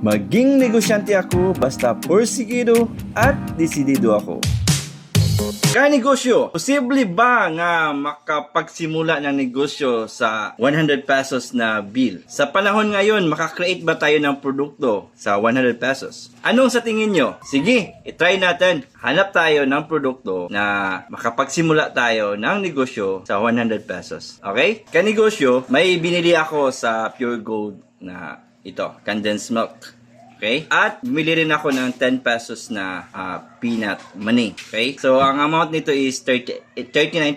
Maging negosyante ako basta porsigido at desidido ako. Kanegosyo, posible ba nga makapagsimula ng negosyo sa 100 pesos na bill? Sa panahon ngayon, makakreate ba tayo ng produkto sa 100 pesos? Anong sa tingin nyo? Sige, itry natin. Hanap tayo ng produkto na makapagsimula tayo ng negosyo sa 100 pesos. Okay? Kanegosyo, may binili ako sa Pure Gold na ito, condensed milk. Okay? At bumili rin ako ng 10 pesos na peanut money. Okay? So, ang amount nito is 39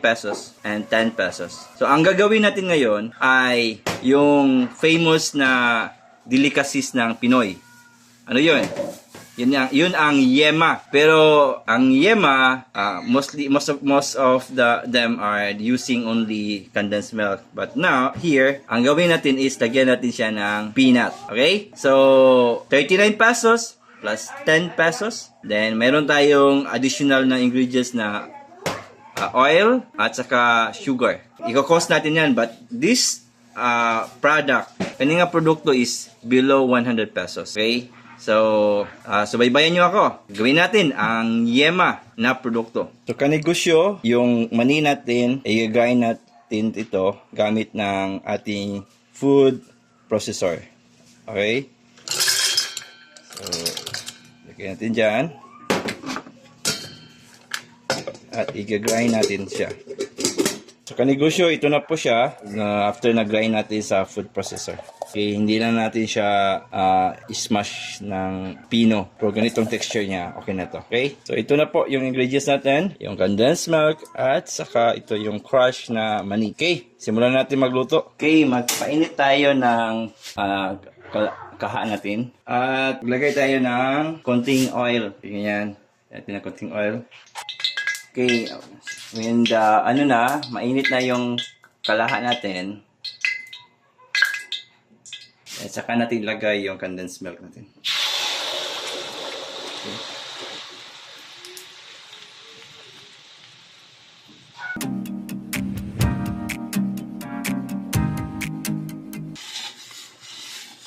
pesos and 10 pesos. So, ang gagawin natin ngayon ay yung famous na delicacies ng Pinoy. Ano yun? Yun ang yema. Pero ang yema, most of them are using only condensed milk. But now, here, ang gawin natin is lagyan natin siya ng peanut. Okay? So, 39 pesos plus 10 pesos. Then, meron tayong additional na ingredients na oil at saka sugar. Iko-cost natin yan. But this product, kaninga produkto is below 100 pesos. Okay? So, subaybayan nyo ako. Gawin natin ang yema na produkto. So, kanegosyo, yung mani natin, i-grind natin ito gamit ng ating food processor. Okay? So, lagyan natin dyan. At i-grind natin siya. So, kanegosyo, ito na po siya after na-grind natin sa food processor. Okay, hindi na natin siya smash ng pino. Pero ganitong texture niya, okay na to. Okay? So, ito na po yung ingredients natin. Yung condensed milk at saka ito yung crush na mani. Okay, simulan natin magluto. Okay, magpainit tayo ng kaha natin. At maglagay tayo ng konting oil. Ganyan. Natin ng konting oil. Okay, when mainit na yung kalaha natin, at saka natin ilagay yung condensed milk natin. Okay.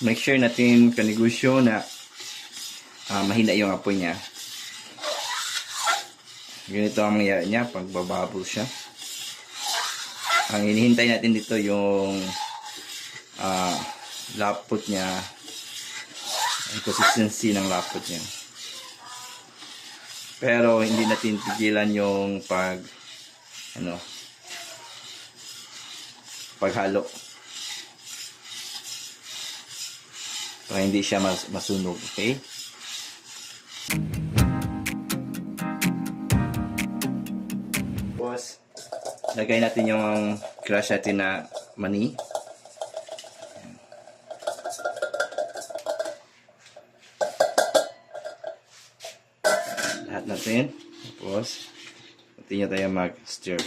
Make sure natin kanegosyo na mahina yung apoy niya. Ganito ang mangyayari niya pag bababol siya. Ang hinihintay natin dito yung lapot niya, ang consistency ng lapot niya. Pero hindi natin tigilan yung paghalo para hindi siya masunog. Okay? Tapos lagay natin yung crush natin na mani. Lahat natin. Tapos continue tayo mag-stir.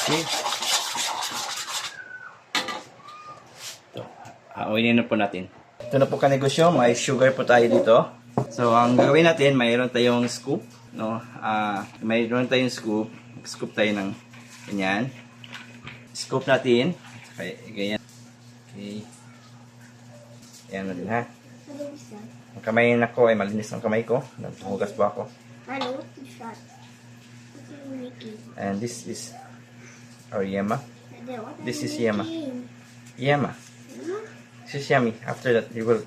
Okay. Oilin na po natin. Ito na po kanegosyo, may sugar po tayo dito. So, ang gagawin natin, mayroon tayong scoop, no? Mayroon tayong scoop. Scoop tayo ng ganyan. Scoop natin. Okay, ganyan. Okay. Ayan natin, ha? Ang kamay na ko ay malinis ang kamay ko. Naghugas po ako. And this is our yema. This is yema. Yema. This is yummy. After that, you will.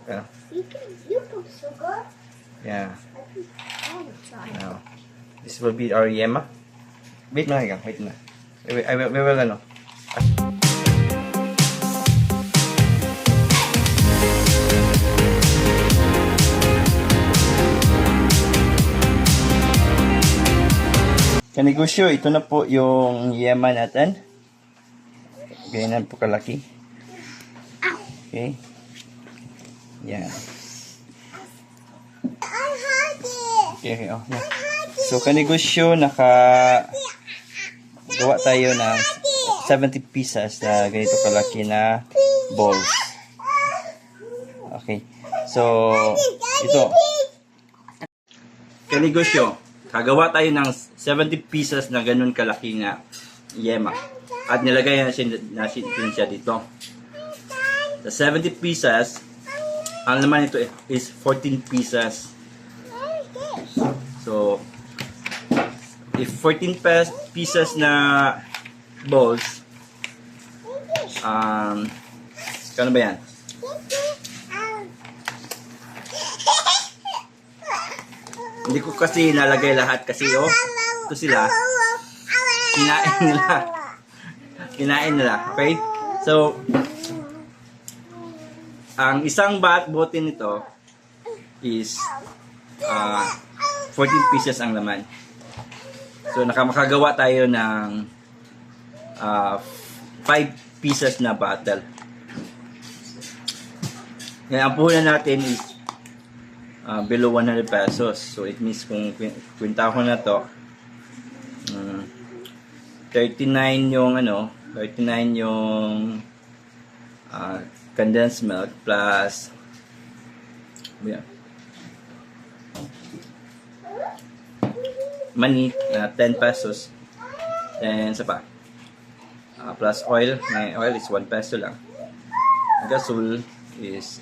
You put sugar? Yeah. I will try. Now, this will be our yema. Wait na lang. Wait na. We will Kanegosyo, ito na po yung yema natin. Ganyan po kalaki. Okay. Yan. I had it. Okay, okay. Oh, yeah. So, kanegosyo, gawa tayo ng 70 pieces na ganito kalaki na balls. Okay. So, ito. Kanegosyo, kagawa tayo ng 70 pieces na ganun kalaki na yema. At nilagay natin siya dito. Sa 70 pieces, ang laman nito is 14 pieces. So, if 14 pieces na balls, kano ba yan? Hindi ko kasi nalagay lahat kasi ito sila. Kinain nila. Okay? So, ang isang bote nito is 14 pieces ang laman. So, makagawa tayo ng 5 pieces na bottle. Ngayon, ang puhunan natin is below 100 pesos. So, it means kung kwenta ko na to, 39 yung 39 yung condensed milk plus money na 10 pesos. Then, sa pa. Plus oil. May oil is 1 peso lang. Gasol is,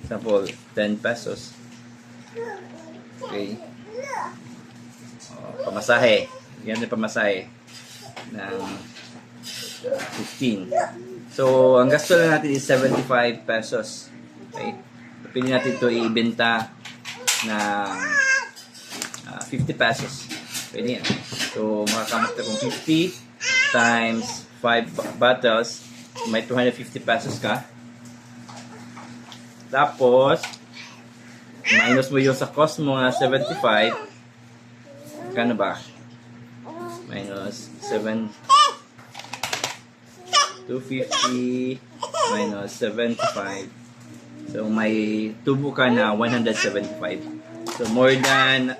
example, 10 pesos. Okay. Pamasahe. Yan yung pamasahe ng 15. So, ang gasto lang natin is 75 pesos. Okay. Pili natin ito ibenta ng 50 pesos. Pwede yan. So, makakamot ka kung 50 times 5 bottles, may 250 pesos ka. Tapos, minus mo yung sa cost mo na 75. Kano ba? Minus 250 minus 75. So, may tubo ka na 175. So, more than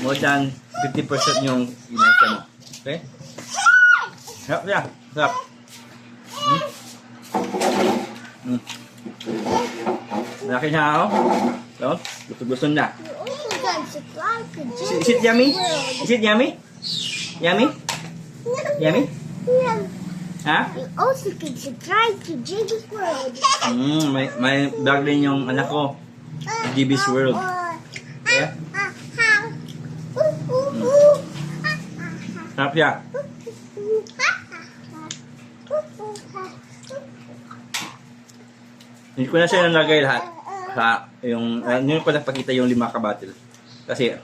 50% yung inasa mo. Okay? Sarap ya. Sarap. Malaki na ako. So, gusto na. Is it yummy? Is it yummy? Yummy? Yummy? Ha? You also can subscribe to JB's World. May vlog din yung anak ko. JB's World. Yeah? Sarap siya. Hindi ko na siya nalagay lahat. Hindi ko na pakita yung 5 kabatil. Kasi,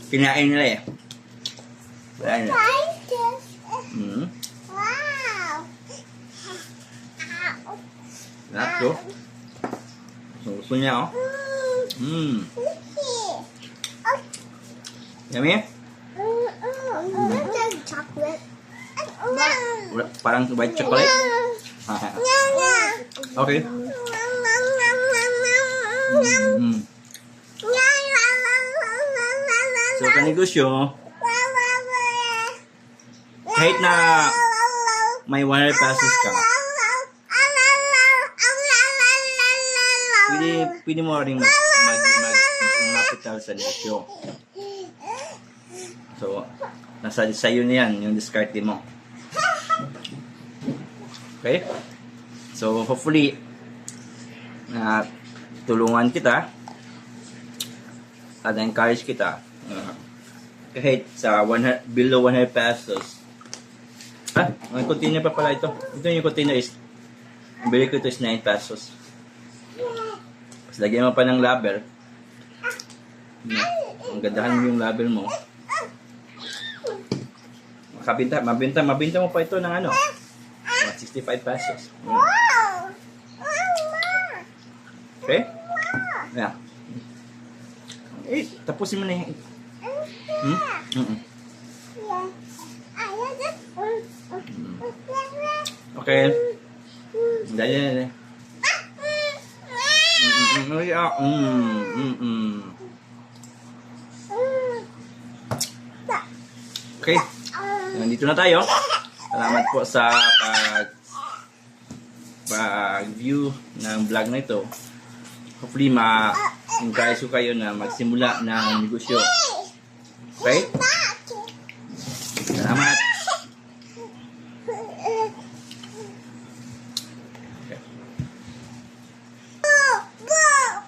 kinain nila eh. Kinain nila. Wow. Sarap to. Gusto niya Yummy? Chocolate. Parang white chocolate? Okay. So, kanegosyo, kahit na may 100 pesos ka, pwede mo rin mag-capital sa negosyo. So, nasa sa'yo na yan, yung discarte mo. Okay? So, hopefully, tulungan kita at encourage kita kahit sa below 100 pesos. May container pa pala ito. Ito yung container is, ang bili ko ito is 9 pesos. Tapos lagyan mo pa ng label. Ang gandahan yung label mo. Mabenta mo pa ito ng 65 pesos. Okay? Yeah. Tapusin mo na yung... Okay. Dali. Okay. Nandito na tayo. Salamat po sa pag-view ng vlog na ito. Hopefully, ma-encourage ko kayo na magsimula ng negosyo. Okay? Salamat.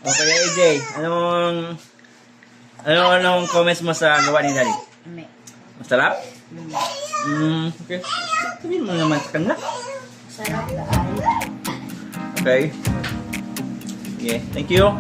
Okay, AJ, anong comments mo sa gawa ni Daddy? May. Masarap? Okay. Sabihin mo naman sa kanila. Sarap tayo. Okay. Yeah, thank you.